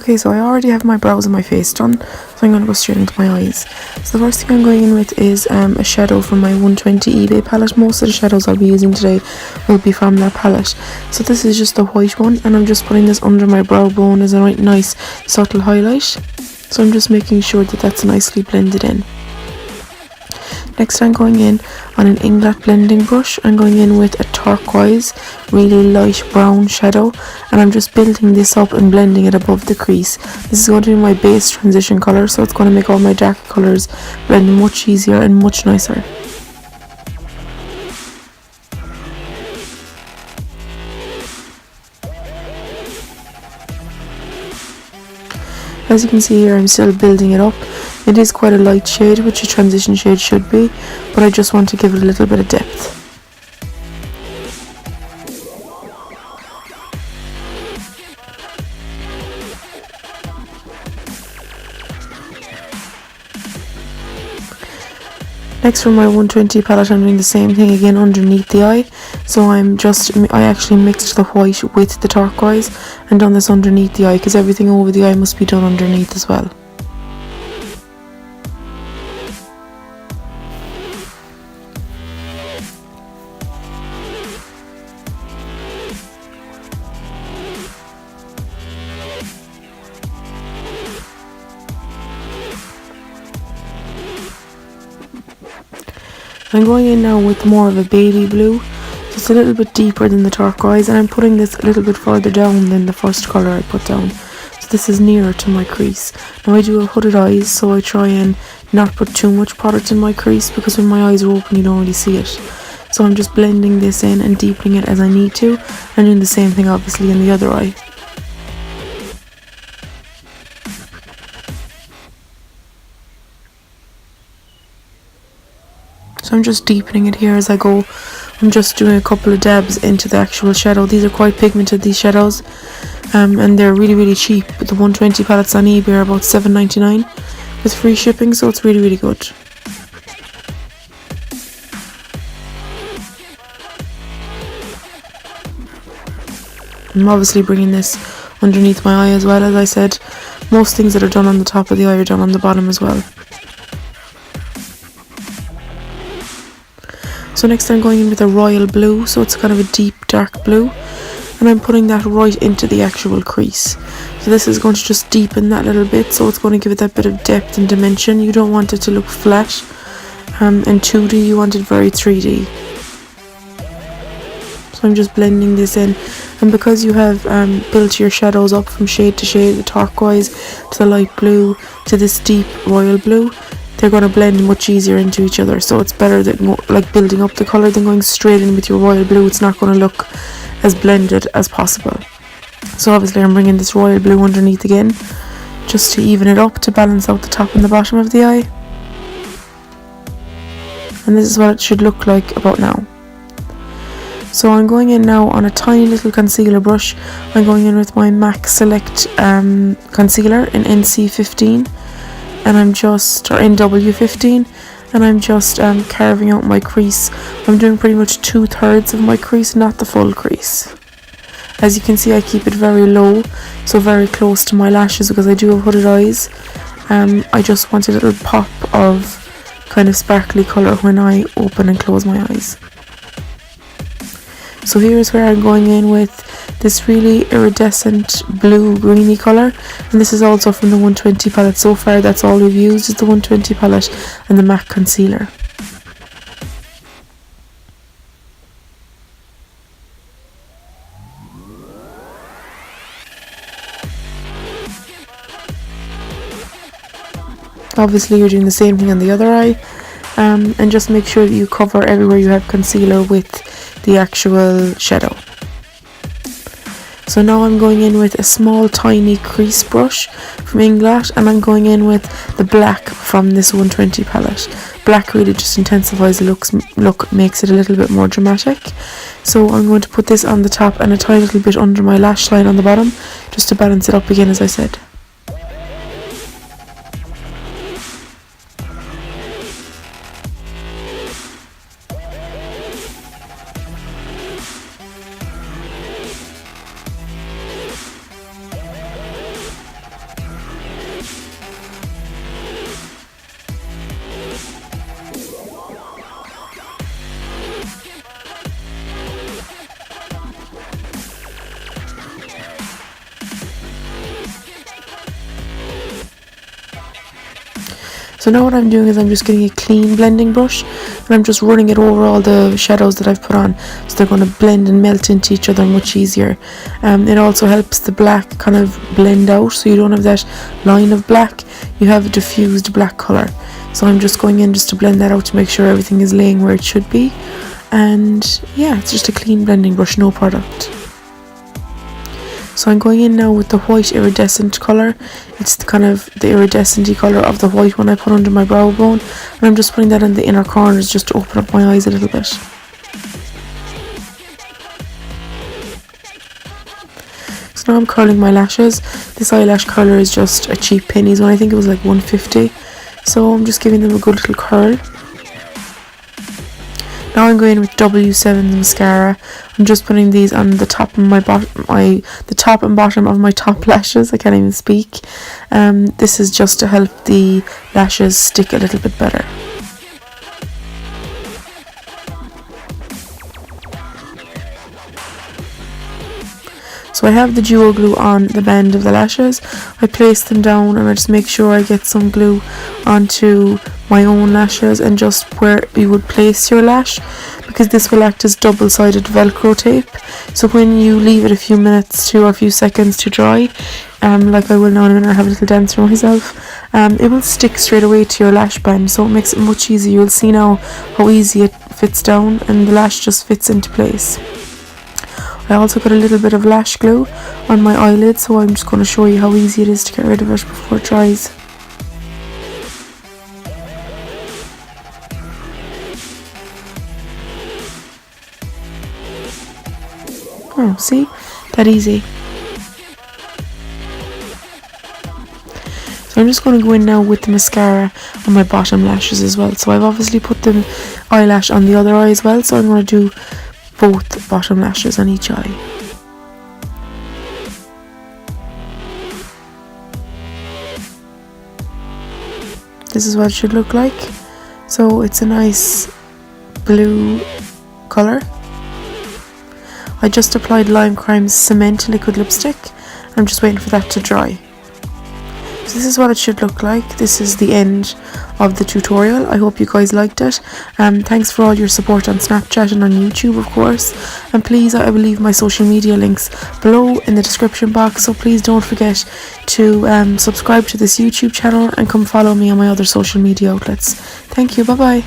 Okay, so I already have my brows and my face done, so I'm going to go straight into my eyes. So the first thing I'm going in with is a shadow from my 120 eBay palette. Most of the shadows I'll be using today will be from that palette. So this is just the white one, and I'm just putting this under my brow bone as a nice subtle highlight. So I'm just making sure that that's nicely blended in. Next I'm going in on an Inglot blending brush. I'm going in with a turquoise, really light brown shadow, and I'm just building this up and blending it above the crease. This is going to be my base transition colour, so it's going to make all my dark colours blend much easier and much nicer. As you can see here, I'm still building it up. It is quite a light shade, which a transition shade should be, but I just want to give it a little bit of depth. Next, from my 120 palette, I'm doing the same thing again underneath the eye. So I actually mixed the white with the turquoise and done this underneath the eye, because everything over the eye must be done underneath as well. I'm going in now with more of a baby blue, just a little bit deeper than the turquoise, and I'm putting this a little bit further down than the first colour I put down. So this is nearer to my crease. Now I do have hooded eyes, so I try and not put too much product in my crease, because when my eyes are open you don't really see it. So I'm just blending this in and deepening it as I need to, and doing the same thing obviously in the other eye. So I'm just deepening it here as I go. I'm just doing a couple of dabs into the actual shadow. These are quite pigmented, these shadows, and they're really cheap. The 120 palettes on eBay are about $7.99 with free shipping, so it's really good. I'm obviously bringing this underneath my eye as well. As I said, most things that are done on the top of the eye are done on the bottom as well. So next I'm going in with a royal blue, so it's kind of a deep dark blue, and I'm putting that right into the actual crease. So this is going to just deepen that little bit, so it's going to give it that bit of depth and dimension. You don't want it to look flat and 2D, you want it very 3D. So I'm just blending this in, and because you have built your shadows up from shade to shade, the turquoise to the light blue to this deep royal blue, they're going to blend much easier into each other. So it's better than like building up the colour than going straight in with your royal blue. It's not going to look as blended as possible. So obviously I'm bringing this royal blue underneath again, just to even it up, to balance out the top and the bottom of the eye. And this is what it should look like about now. So I'm going in now on a tiny little concealer brush. I'm going in with my MAC Select concealer in NC15, and I'm just, or NW15, and I'm just carving out my crease. I'm doing pretty much 2/3 of my crease, not the full crease. As you can see, I keep it very low, so very close to my lashes, because I do have hooded eyes. I just want a little pop of kind of sparkly colour when I open and close my eyes. So here's where I'm going in with this really iridescent blue greeny colour, and this is also from the 120 palette. So far that's all we've used, is the 120 palette and the MAC concealer. Obviously you're doing the same thing on the other eye, and just make sure that you cover everywhere you have concealer with the actual shadow. So now I'm going in with a small tiny crease brush from Inglot, and I'm going in with the black from this 120 palette. Black really just intensifies the look, makes it a little bit more dramatic. So I'm going to put this on the top and a tiny little bit under my lash line on the bottom, just to balance it up again, as I said. So now what I'm doing is I'm just getting a clean blending brush and I'm just running it over all the shadows that I've put on, so they're going to blend and melt into each other much easier. It also helps the black kind of blend out, so you don't have that line of black, you have a diffused black colour. So I'm just going in just to blend that out to make sure everything is laying where it should be. And yeah, it's just a clean blending brush, no product. So I'm going in now with the white iridescent colour. It's the kind of the iridescent-y colour of the white one I put under my brow bone, and I'm just putting that in the inner corners just to open up my eyes a little bit. So now I'm curling my lashes. This eyelash curler is just a cheap pennies one, I think it was like $1.50. So I'm just giving them a good little curl. Now I'm going with W7's mascara. I'm just putting these on the top of the top and bottom of my top lashes. I can't even speak. This is just to help the lashes stick a little bit better. So I have the duo glue on the band of the lashes. I place them down and I just make sure I get some glue onto my own lashes and just where you would place your lash, because this will act as double-sided velcro tape. So when you leave it a few minutes to or a few seconds to dry, like I will now in a minute, I have a little dance for myself, it will stick straight away to your lash band, so it makes it much easier. You'll see now how easy it fits down and the lash just fits into place. I also got a little bit of lash glue on my eyelid, so I'm just going to show you how easy it is to get rid of it before it dries. Oh, see? That easy. So I'm just going to go in now with the mascara on my bottom lashes as well. So I've obviously put the eyelash on the other eye as well, so I'm going to do both bottom lashes on each eye. This is what it should look like. So it's a nice blue colour. I just applied Lime Crime's Cement liquid lipstick. I'm just waiting for that to dry. So this is what it should look like. This is the end of the tutorial. I hope you guys liked it. Thanks for all your support on Snapchat and on YouTube, of course. And please, I will leave my social media links below in the description box. So please don't forget to subscribe to this YouTube channel and come follow me on my other social media outlets. Thank you. Bye bye.